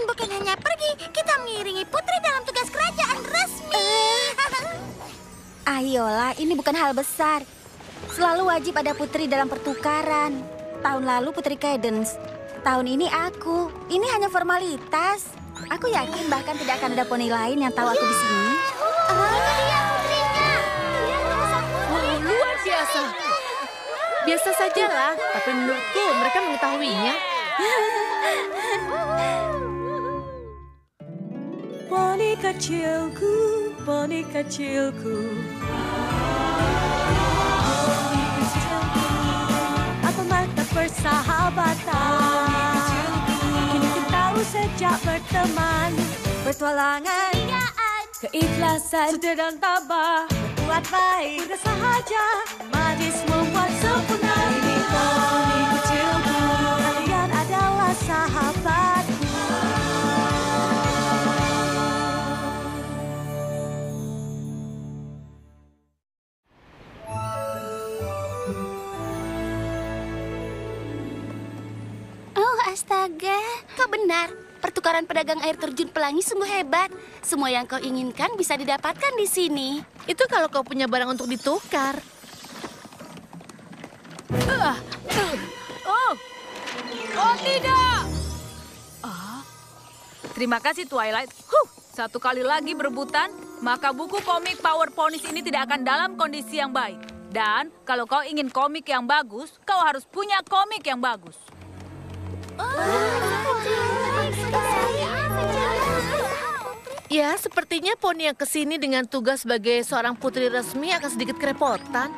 Dan bukan hanya pergi, kita mengiringi putri dalam tugas kerajaan resmi. Ayolah, ini bukan hal besar. Selalu wajib ada putri dalam pertukaran. Tahun lalu Putri Cadence. Tahun ini aku. Ini hanya formalitas. Aku yakin bahkan tidak akan ada poni lain yang tahu aku di sini. Dia putrinya. Luar biasa. Biasa sajalah, tapi menurutku mereka mengetahuinya. Poni kecilku, poni kecilku. Apa makna persahabatan? Kini ku tahu sejak berteman, bertualangan, keikhlasan, setia dan tabah, berbuat baik, mudah sahaja, manis membuat sempurna. Ini poni kecilku, kalian adalah sahabatku. Oh, astaga. Kau benar. Pertukaran pedagang air terjun pelangi sungguh hebat. Semua yang kau inginkan bisa didapatkan di sini. Itu kalau kau punya barang untuk ditukar. Oh tidak! Terima kasih Twilight. Satu kali lagi berebutan, maka buku komik Power Ponies ini tidak akan dalam kondisi yang baik. Dan kalau kau ingin komik yang bagus, kau harus punya komik yang bagus. Ya, sepertinya poni yang kesini dengan tugas sebagai seorang putri resmi akan sedikit kerepotan.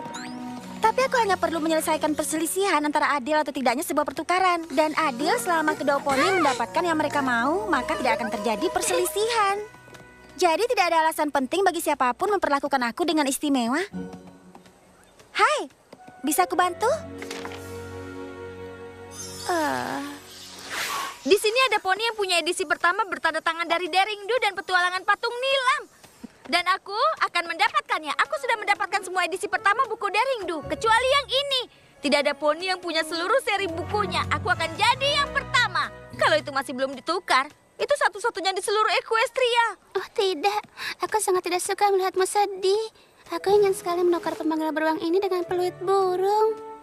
Tapi aku hanya perlu menyelesaikan perselisihan antara adil atau tidaknya sebuah pertukaran. Dan adil selama kedua poni mendapatkan yang mereka mau, maka tidak akan terjadi perselisihan. Jadi tidak ada alasan penting bagi siapapun memperlakukan aku dengan istimewa. Hai, bisa aku bantu? Di sini ada poni yang punya edisi pertama bertanda tangan dari Daringdo dan petualangan patung nilam. Dan aku akan mendapatkannya. Aku sudah mendapatkan semua edisi pertama buku Daringdo, kecuali yang ini. Tidak ada poni yang punya seluruh seri bukunya. Aku akan jadi yang pertama. Kalau itu masih belum ditukar, itu satu-satunya di seluruh Equestria. Oh tidak, aku sangat tidak suka melihatmu sedih. Aku ingin sekali menukar pemanggil beruang ini dengan peluit burung.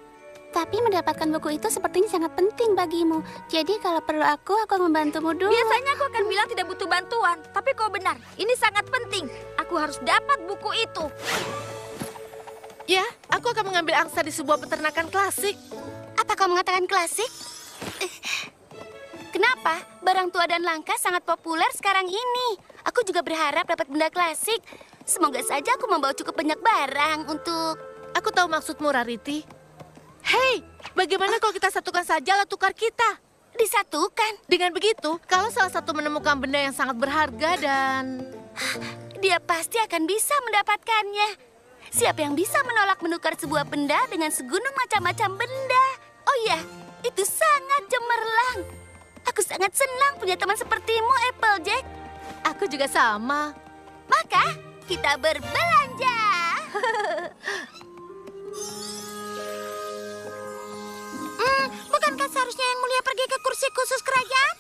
Tapi mendapatkan buku itu sepertinya sangat penting bagimu. Jadi kalau perlu aku akan membantumu dulu. Biasanya aku akan bilang tidak butuh bantuan. Tapi kau benar, ini sangat penting. Aku harus dapat buku itu. Ya, aku akan mengambil angsa di sebuah peternakan klasik. Apa kau mengatakan klasik? Kenapa? Barang tua dan langka sangat populer sekarang ini. Aku juga berharap dapat benda klasik. Semoga saja aku membawa cukup banyak barang untuk... Aku tahu maksudmu, Rarity. Hei, bagaimana kalau kita satukan saja alat tukar kita? Disatukan? Dengan begitu, kalau salah satu menemukan benda yang sangat berharga dan... Dia pasti akan bisa mendapatkannya. Siapa yang bisa menolak menukar sebuah benda dengan segunung macam-macam benda? Oh iya, itu sangat cemerlang. Aku sangat senang punya teman sepertimu, Applejack. Aku juga sama. Maka, kita berbelanja. Bukankah seharusnya yang mulia pergi ke kursi khusus kerajaan?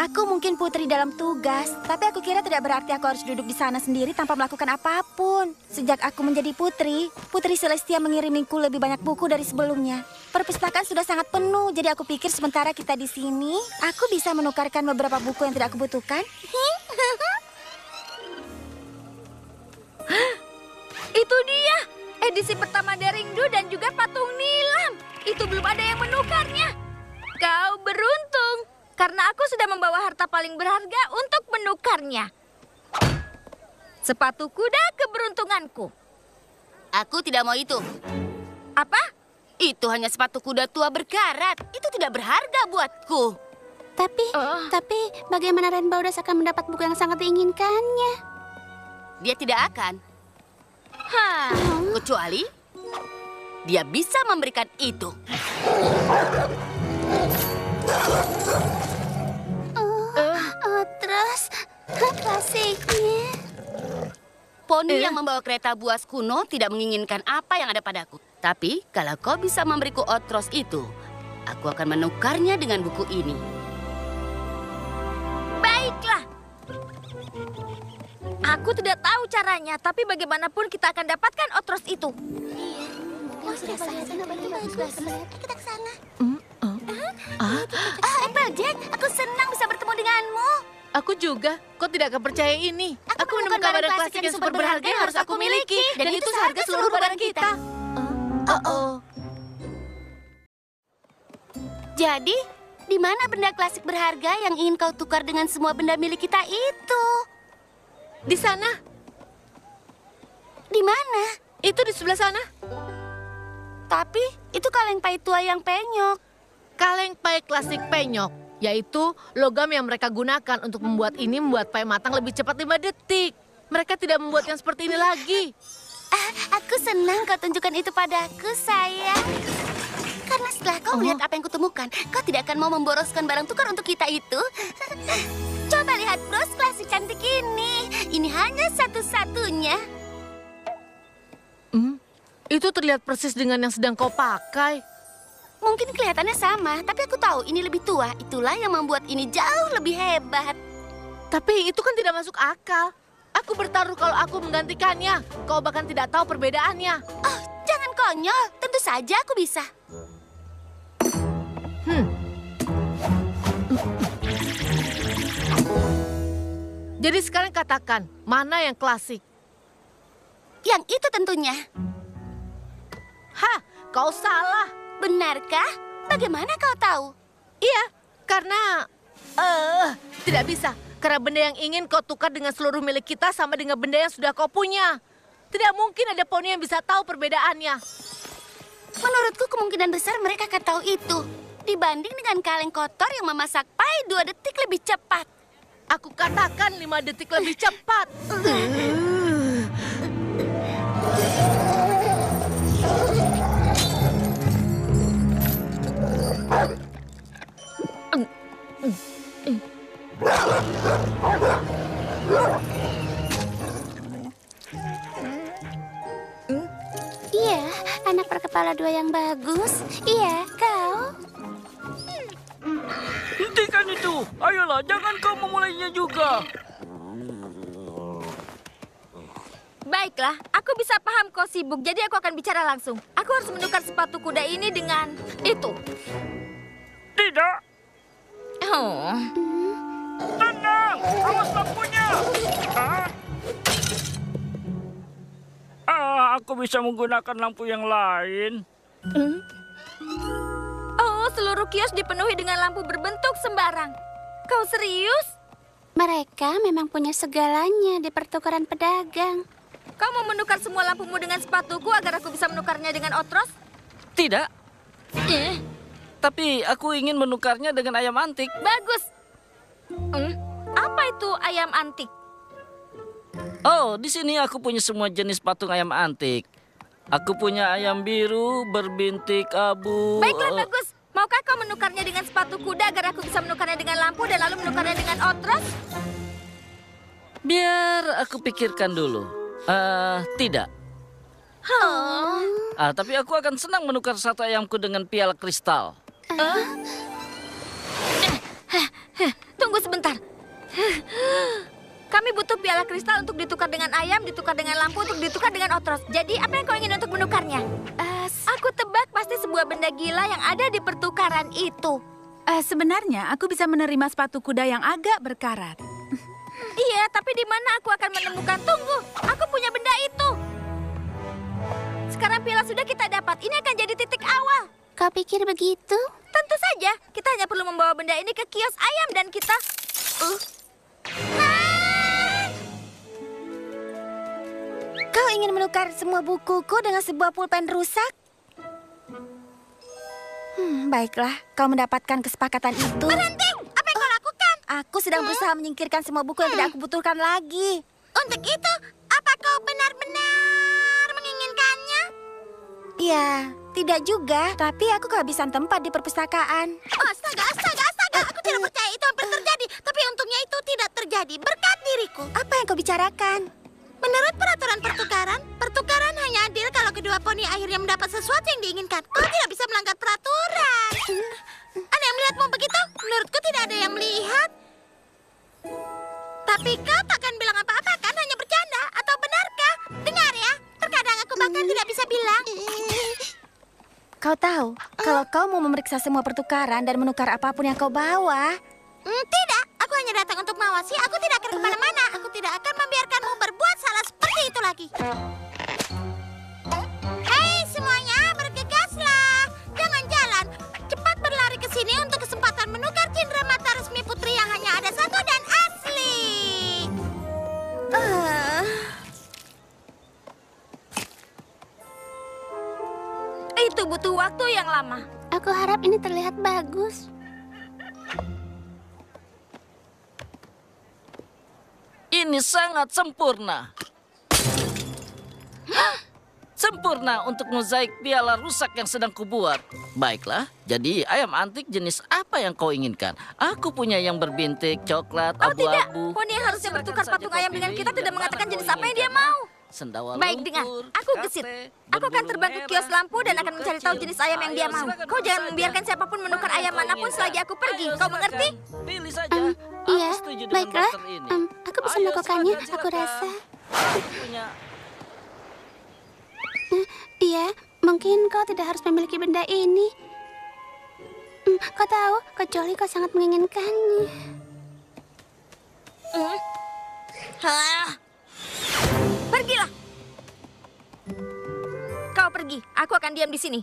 Aku mungkin putri dalam tugas, tapi aku kira tidak berarti aku harus duduk di sana sendiri tanpa melakukan apapun. Sejak aku menjadi putri, Putri Celestia mengirimiku lebih banyak buku dari sebelumnya. Perpustakaan sudah sangat penuh, jadi aku pikir sementara kita di sini, aku bisa menukarkan beberapa buku yang tidak aku butuhkan. Itu dia, edisi pertama Daringdo dan juga patung nilam. Itu belum ada yang menukarnya. Kau beruntung, karena aku sudah membawa harta paling berharga untuk menukarnya. Sepatu kuda keberuntunganku. Aku tidak mau itu. Apa? Itu hanya sepatu kuda tua berkarat. Itu tidak berharga buatku. Tapi bagaimana Rainbow Dash akan mendapat buku yang sangat diinginkannya? Dia tidak akan. Kecuali dia bisa memberikan itu. Terus klasiknya. Poni yang membawa kereta buas kuno tidak menginginkan apa yang ada padaku. Tapi kalau kau bisa memberiku Otros itu, aku akan menukarnya dengan buku ini. Aku tidak tahu caranya, tapi bagaimanapun kita akan dapatkan Otros itu. Kita ke sana. Applejack, aku senang bisa bertemu denganmu. Aku juga. Kau tidak akan percaya ini. Aku menemukan barang klasik yang super berharga yang harus aku miliki. Dan itu seharga seluruh barang kita. Jadi, di mana benda klasik berharga yang ingin kau tukar dengan semua benda milik kita itu? Di sana. Di mana? Itu di sebelah sana. Tapi, itu kaleng pai tua yang penyok. Kaleng pai klasik penyok, yaitu logam yang mereka gunakan untuk membuat pai matang lebih cepat 5 detik. Mereka tidak membuat yang seperti ini lagi. Aku senang kau tunjukkan itu padaku, sayang. Karena setelah kau melihat apa yang kutemukan, kau tidak akan mau memboroskan barang tukar untuk kita itu. Coba lihat bros klasik cantik ini. Ini hanya satu-satunya. Itu terlihat persis dengan yang sedang kau pakai. Mungkin kelihatannya sama, tapi aku tahu ini lebih tua. Itulah yang membuat ini jauh lebih hebat. Tapi itu kan tidak masuk akal. Aku bertaruh kalau aku menggantikannya. Kau bahkan tidak tahu perbedaannya. Oh, jangan konyol. Tentu saja aku bisa. Jadi sekarang katakan, mana yang klasik? Yang itu tentunya. Hah, kau salah. Benarkah? Bagaimana kau tahu? Iya, karena... tidak bisa. Karena benda yang ingin kau tukar dengan seluruh milik kita sama dengan benda yang sudah kau punya. Tidak mungkin ada poni yang bisa tahu perbedaannya. Menurutku kemungkinan besar mereka akan tahu itu. Dibanding dengan kaleng kotor yang memasak pai 2 detik lebih cepat. Aku katakan 5 detik lebih cepat. Iya, anak berkepala 2 yang bagus. Iya, kau. Hentikan itu! Ayolah, jangan kau memulainya juga. Baiklah, aku bisa paham kau sibuk, jadi aku akan bicara langsung. Aku harus menukar sepatu kuda ini dengan itu. Tidak! Oh. Tenang! Awas lampunya! Aku bisa menggunakan lampu yang lain. Oh, seluruh kios dipenuhi dengan lampu berbentuk sembarang. Kau serius? Mereka memang punya segalanya di pertukaran pedagang. Kau mau menukar semua lampumu dengan sepatuku agar aku bisa menukarnya dengan Otros? Tidak. Tapi aku ingin menukarnya dengan ayam antik. Bagus. Apa itu ayam antik? Oh, di sini aku punya semua jenis patung ayam antik. Aku punya ayam biru, berbintik abu. Baiklah, bagus. Maukah kau menukarnya dengan sepatu kuda agar aku bisa menukarnya dengan lampu dan lalu menukarnya dengan Otros? Biar aku pikirkan dulu. Tidak. Tapi aku akan senang menukar satu ayamku dengan piala kristal. Tunggu sebentar. Kami butuh piala kristal untuk ditukar dengan ayam, ditukar dengan lampu, untuk ditukar dengan Otros. Jadi, apa yang kau ingin untuk menukarnya? Aku tebak pasti sebuah benda gila yang ada di pertukaran itu. Sebenarnya, aku bisa menerima sepatu kuda yang agak berkarat. Iya, tapi di mana aku akan menemukan? Tunggu, aku punya benda itu. Sekarang piala sudah kita dapat. Ini akan jadi titik awal. Kau pikir begitu? Tentu saja. Kita hanya perlu membawa benda ini ke kios ayam dan kita... Kau ingin menukar semua bukuku dengan sebuah pulpen rusak? Baiklah, kau mendapatkan kesepakatan itu. Berhenti! Apa yang kau lakukan? Aku sedang berusaha menyingkirkan semua buku yang tidak aku butuhkan lagi. Untuk itu, apa kau benar-benar menginginkannya? Ya, tidak juga. Tapi aku kehabisan tempat di perpustakaan. Oh, astaga. Aku tidak percaya itu hampir terjadi. Tapi untungnya itu tidak terjadi berkat diriku. Apa yang kau bicarakan? Menurut peraturan pertukaran hanya adil kalau kedua poni akhirnya mendapat sesuatu yang diinginkan. Kau tidak bisa melanggar peraturan. Ada yang melihatmu begitu? Menurutku tidak ada yang melihat. Tapi kau takkan bilang apa-apa kan? Hanya percaya kan tidak bisa bilang. Kau tahu, kalau kau mau memeriksa semua pertukaran dan menukar apapun yang kau bawa. Tidak, aku hanya datang untuk mengawasi. Aku tidak akan kemana-mana. Aku tidak akan membiarkanmu berbuat salah seperti itu lagi. Hei semuanya, bergegaslah. Jangan jalan. Cepat berlari ke sini untuk kesempatan menukar cindera mata resmi putri yang hanya ada satu dan asli. Itu butuh waktu yang lama. Aku harap ini terlihat bagus. Ini sangat sempurna. Sempurna untuk mozaik piala rusak yang sedang kubuat. Baiklah, jadi ayam antik jenis apa yang kau inginkan? Aku punya yang berbintik, coklat, Oh tidak, abu-abu. Poni yang harusnya bertukar Silakan patung saja ayam kau dengan pilih kita tidak dari mengatakan mana jenis kau apa yang dia inginkan. mau. Sendawa Baik, lumpur, dengar. Aku gesit. Aku akan terbang ke kios lampu dan akan mencari tahu jenis ayam yang dia mau. Kau jangan membiarkan siapapun menukar ayam manapun selagi aku pergi. Kau mengerti? Pilih saja. Iya, Aku setuju dengan baiklah. barter ini. Aku bisa Ayo, melakukannya, silakan, aku silakan. rasa. Aku punya Iya, mungkin kau tidak harus memiliki benda ini. Kau tahu, kecuali kau sangat menginginkannya. Pergilah. Kau pergi. Aku akan diam di sini.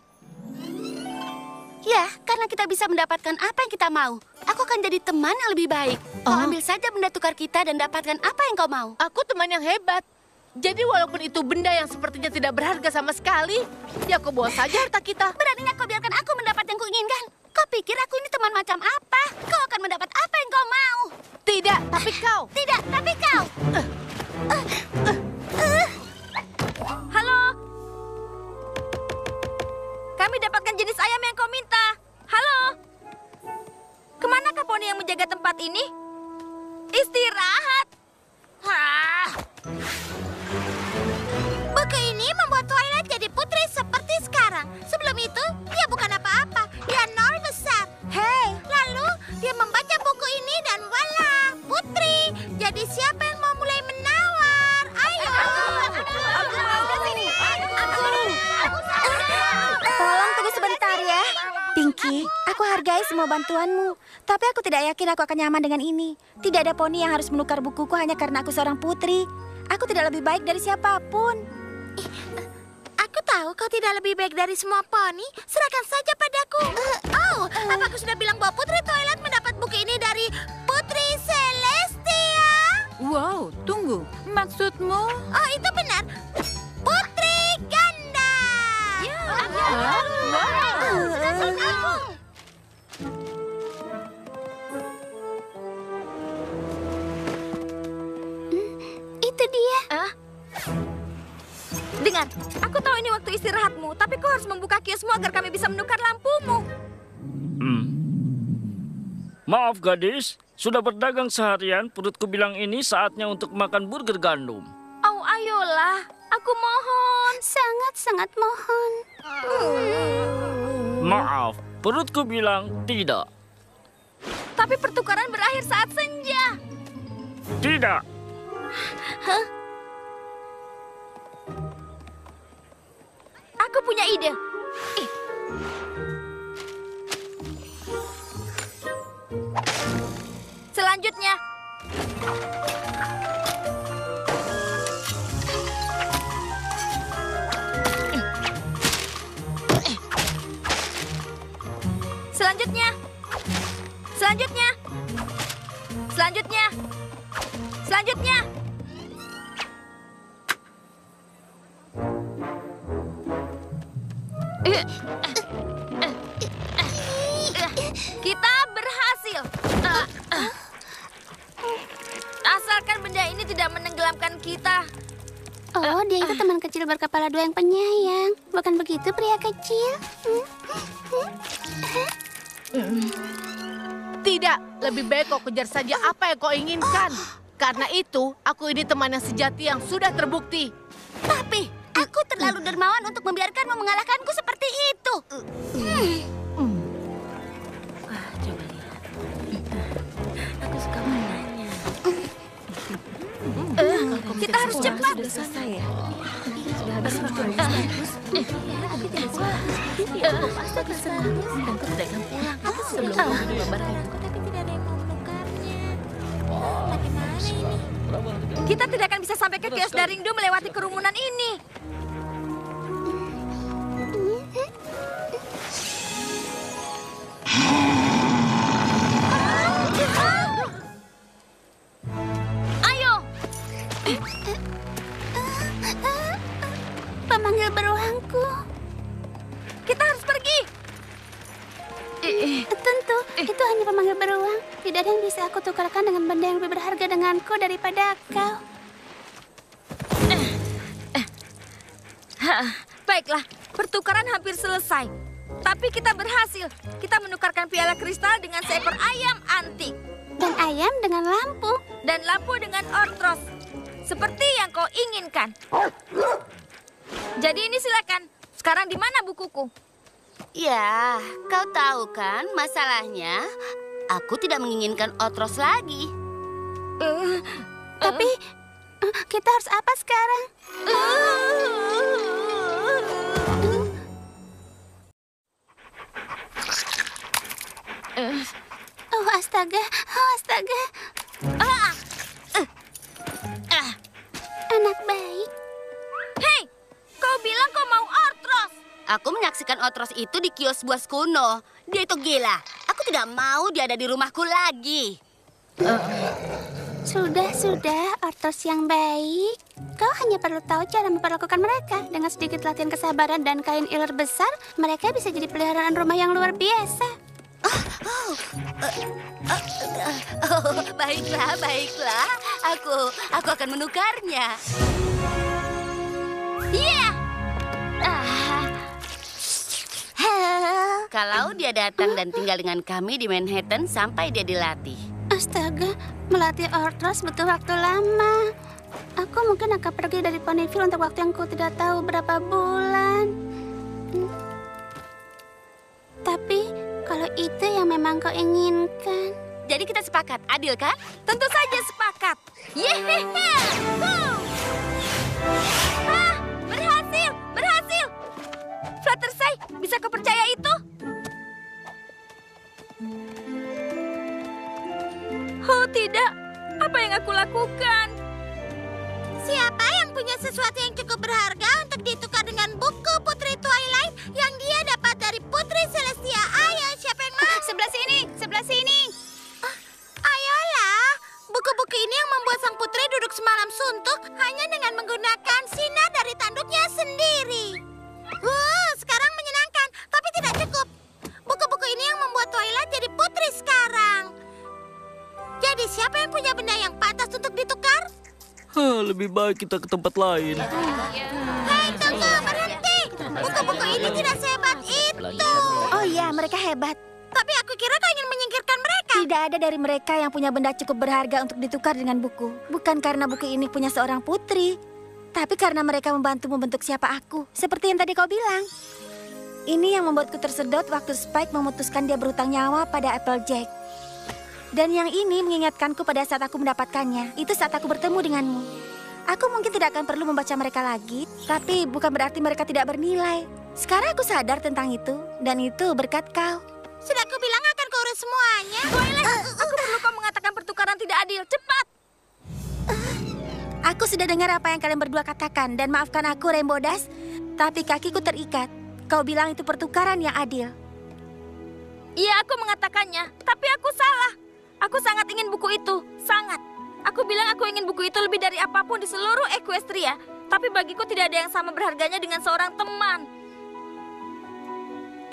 Ya, karena kita bisa mendapatkan apa yang kita mau. Aku akan jadi teman yang lebih baik. Kau ambil saja benda tukar kita dan dapatkan apa yang kau mau. Aku teman yang hebat. Jadi walaupun itu benda yang sepertinya tidak berharga sama sekali, ya kau bawa saja harta kita. Beraninya kau biarkan aku mendapat yang kuinginkan. Kau pikir aku ini teman macam apa? Kau akan mendapat apa yang kau mau. Tidak, tapi kau. Tidak, tapi kau. Halo. Kami dapatkan jenis ayam yang kau minta. Halo. Kemanakah Poni yang menjaga tempat ini? Istirahat. Buku ini membuat Twilight jadi putri seperti sekarang. Sebelum itu, dia bukan apa-apa. Dia nol besar. Hei, lalu dia membaca buku ini dan voila, putri. Jadi siapa yang mau mulai menawar? Ayo. Tolong tunggu sebentar ya. Pinky, aku hargai semua bantuanmu. Tapi aku tidak yakin aku akan nyaman dengan ini. Tidak ada poni yang harus menukar bukuku hanya karena aku seorang putri. Aku tidak lebih baik dari siapapun. Aku tahu kau tidak lebih baik dari semua poni. Serahkan saja padaku. Apa aku sudah bilang bahwa Putri Twilight mendapat buku ini dari Putri Celestia? Wow, tunggu. Maksudmu? Oh, itu benar. Putri Ganda. Itu dia. Dengar, aku tahu ini waktu istirahatmu, tapi kau harus membuka kiosmu agar kami bisa menukar lampumu. Maaf gadis, sudah berdagang seharian, perutku bilang ini saatnya untuk makan burger gandum. Oh, ayolah. Aku mohon. Sangat-sangat mohon. Maaf, perutku bilang tidak. Tapi pertukaran berakhir saat senja. Tidak. Aku punya ide. Selanjutnya. Selanjutnya. Selanjutnya. Selanjutnya. Selanjutnya. Kita berhasil. Asalkan benda ini tidak menenggelamkan kita. Oh, dia itu teman kecil berkepala dua yang penyayang. Bukan begitu, pria kecil? Tidak, lebih baik kau kejar saja apa yang kau inginkan. Karena itu, aku ini teman yang sejati yang sudah terbukti. Tapi, aku terlalu dermawan untuk membiarkanmu mengalahkanku seperti itu. Kita harus cepat. Kita tidak akan bisa sampai ke kios Daringdo melewati kerumunan ini. Ayo. Pemanggil beruangku. Kita harus pergi. Tentu, itu hanya pemanggil beruang. Tidak ada yang bisa aku tukarkan dengan benda yang lebih berharga denganku daripada kau. Baiklah, pertukaran hampir selesai. Tapi kita berhasil. Kita menukarkan piala kristal dengan seekor ayam antik. Dan ayam dengan lampu. Dan lampu dengan ortros. Seperti yang kau inginkan. Jadi ini silakan. Sekarang di mana bukuku? Ya, kau tahu kan masalahnya? Aku tidak menginginkan Otros lagi. Tapi kita harus apa sekarang? Oh astaga, oh astaga. Anak baik. Hei, kau bilang kau mau ortros. Aku menyaksikan Otros itu di kios buas kuno. Dia itu gila. Aku tidak mau dia ada di rumahku lagi. Sudah, Otros yang baik. Kau hanya perlu tahu cara memperlakukan mereka. Dengan sedikit latihan kesabaran dan kain iler besar, mereka bisa jadi peliharaan rumah yang luar biasa. Baiklah. Aku akan menukarnya. Iya. Kalau dia datang dan tinggal dengan kami di Manhattan sampai dia dilatih. Astaga, melatih Ortros butuh waktu lama. Aku mungkin akan pergi dari Ponyville untuk waktu yang ku tidak tahu berapa bulan. Tapi kalau itu yang memang kau inginkan. Jadi kita sepakat, adil kan? Tentu saja sepakat. Yehehe. Berhasil. Fluttershy, bisa kau percaya itu? Oh tidak, apa yang aku lakukan? Siapa yang punya sesuatu yang cukup berharga untuk ditukar dengan buku Putri Twilight yang dia dapat dari Putri Celestia? Ayo, siapa yang mau? Sebelah sini. Ayolah, buku-buku ini yang membuat sang putri duduk semalam suntuk hanya dengan menggunakan sinar dari tanduknya sendiri. Sekarang menyenangkan, tapi tidak cukup. Buku-buku ini yang membuat Twilight jadi putri sekarang. Jadi siapa yang punya benda yang pantas untuk ditukar? Lebih baik kita ke tempat lain. Hei, tunggu, berhenti. Buku-buku ini tidak sehebat itu. Oh iya, mereka hebat. Tapi aku kira kau ingin menyingkirkan mereka. Tidak ada dari mereka yang punya benda cukup berharga untuk ditukar dengan buku. Bukan karena buku ini punya seorang putri, tapi karena mereka membantu membentuk siapa aku. Seperti yang tadi kau bilang. Ini yang membuatku tersedot waktu Spike memutuskan dia berhutang nyawa pada Applejack. Dan yang ini mengingatkanku pada saat aku mendapatkannya. Itu saat aku bertemu denganmu. Aku mungkin tidak akan perlu membaca mereka lagi, tapi bukan berarti mereka tidak bernilai. Sekarang aku sadar tentang itu, dan itu berkat kau. Sudah aku bilang akan kurus semuanya. Twilight, aku perlu kau mengatakan pertukaran tidak adil. Cepat. Aku sudah dengar apa yang kalian berdua katakan, dan maafkan aku, Rainbow Dash, tapi kakiku terikat. Kau bilang itu pertukaran yang adil. Iya, aku mengatakannya, tapi aku salah. Aku sangat ingin buku itu, sangat. Aku bilang aku ingin buku itu lebih dari apapun di seluruh Equestria. Tapi bagiku tidak ada yang sama berharganya dengan seorang teman.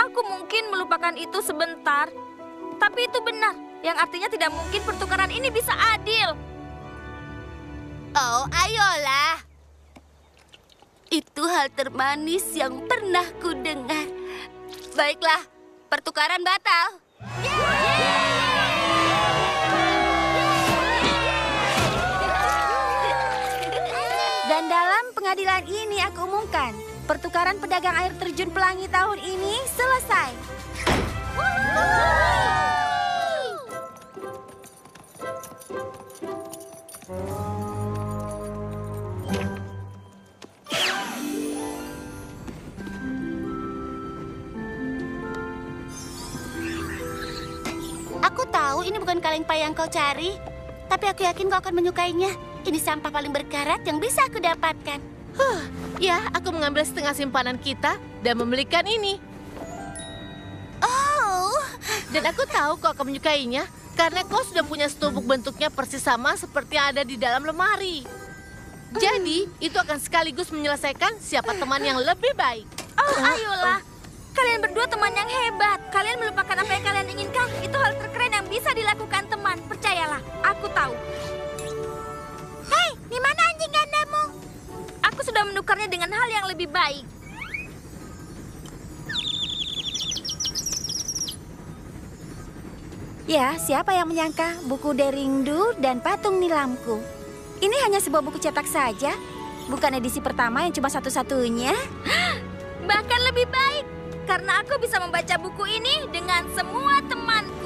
Aku mungkin melupakan itu sebentar, tapi itu benar. Yang artinya tidak mungkin pertukaran ini bisa adil. Oh, ayolah. Itu hal termanis yang pernah ku dengar. Baiklah, pertukaran batal. Dan dalam pengadilan ini aku umumkan, pertukaran pedagang air terjun pelangi tahun ini selesai. bukan kaleng pay yang kau cari. Tapi aku yakin kau akan menyukainya. Ini sampah paling berkarat yang bisa aku dapatkan. Ya, aku mengambil setengah simpanan kita dan membelikan ini. Oh, Dan aku tahu kau akan menyukainya karena kau sudah punya setumpuk bentuknya persis sama seperti yang ada di dalam lemari. Jadi, itu akan sekaligus menyelesaikan siapa teman yang lebih baik. Oh, ayolah. Kalian berdua teman yang hebat. Kalian melupakan apa yang kalian inginkan. Itu hal terkeren yang bisa dilakukan teman. Percayalah, aku tahu. Hei, di mana anjing gandamu? Aku sudah menukarnya dengan hal yang lebih baik. Ya, siapa yang menyangka buku Deringdu dan patung nilamku? Ini hanya sebuah buku cetak saja, bukan edisi pertama yang cuma satu-satunya. Bahkan lebih baik, karena aku bisa membaca buku ini dengan semua temanku.